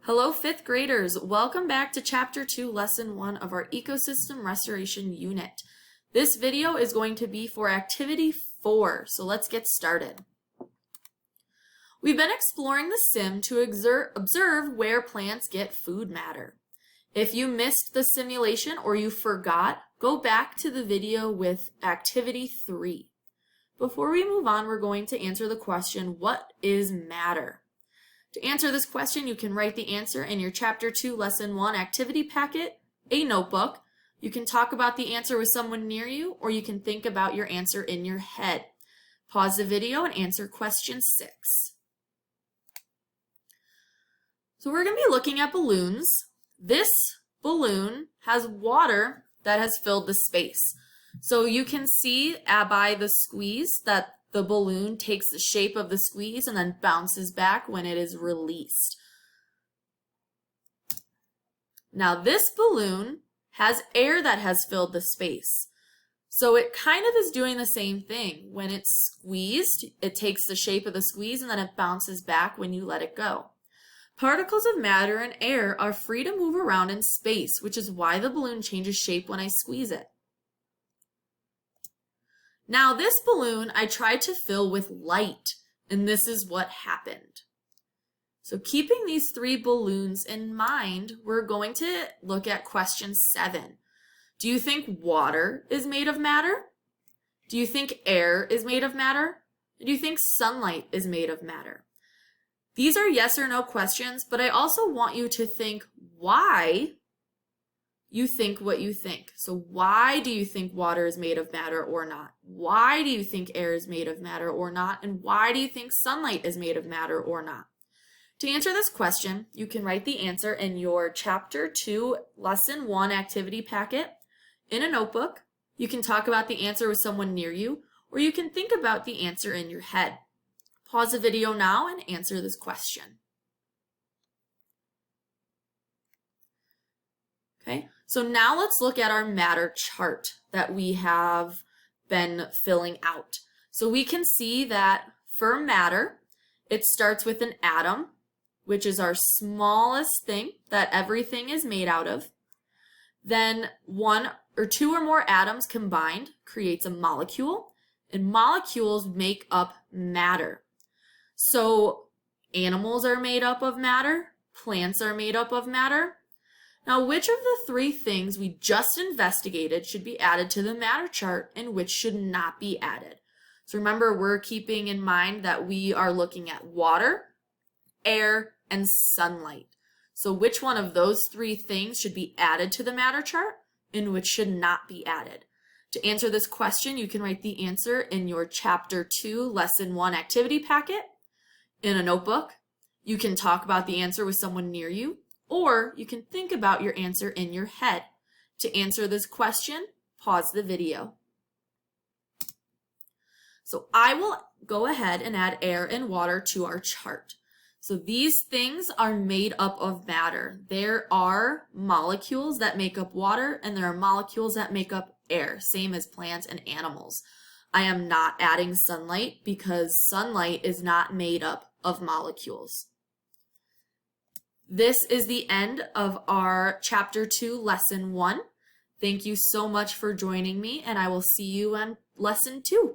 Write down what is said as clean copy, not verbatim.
Hello, fifth graders. Welcome back to Chapter 2, Lesson 1 of our Ecosystem Restoration Unit. This video is going to be for Activity 4, so let's get started. We've been exploring the sim to observe where plants get food matter. If you missed the simulation or you forgot, go back to the video with Activity 3. Before we move on, we're going to answer the question, what is matter? To answer this question, you can write the answer in your Chapter 2, Lesson 1 activity packet, a notebook. You can talk about the answer with someone near you, or you can think about your answer in your head. Pause the video and answer question 6. So we're going to be looking at balloons. This balloon has water that has filled the space. So you can see by the squeeze that the balloon takes the shape of the squeeze and then bounces back when it is released. Now this balloon has air that has filled the space. So it kind of is doing the same thing. When it's squeezed, it takes the shape of the squeeze and then it bounces back when you let it go. Particles of matter and air are free to move around in space, which is why the balloon changes shape when I squeeze it. Now this balloon I tried to fill with light, and this is what happened. So keeping these 3 balloons in mind, we're going to look at question 7. Do you think water is made of matter? Do you think air is made of matter? Do you think sunlight is made of matter? These are yes or no questions, but I also want you to think why you think what you think. So why do you think water is made of matter or not? Why do you think air is made of matter or not? And why do you think sunlight is made of matter or not? To answer this question, you can write the answer in your Chapter 2, Lesson 1 activity packet in a notebook. You can talk about the answer with someone near you, or you can think about the answer in your head. Pause the video now and answer this question. Okay, so now let's look at our matter chart that we have been filling out. So we can see that for matter, it starts with an atom, which is our smallest thing that everything is made out of. Then 1 or 2 or more atoms combined creates a molecule, and molecules make up matter. So animals are made up of matter, plants are made up of matter. Now, which of the 3 things we just investigated should be added to the matter chart and which should not be added? So remember, we're keeping in mind that we are looking at water, air, and sunlight. So which one of those 3 things should be added to the matter chart and which should not be added? To answer this question, you can write the answer in your Chapter 2, Lesson 1 activity packet in a notebook. You can talk about the answer with someone near you, or you can think about your answer in your head. To answer this question, pause the video. So I will go ahead and add air and water to our chart. So these things are made up of matter. There are molecules that make up water, and there are molecules that make up air, same as plants and animals. I am not adding sunlight because sunlight is not made up of molecules. This is the end of our Chapter 2, Lesson 1. Thank you so much for joining me, and I will see you on Lesson 2.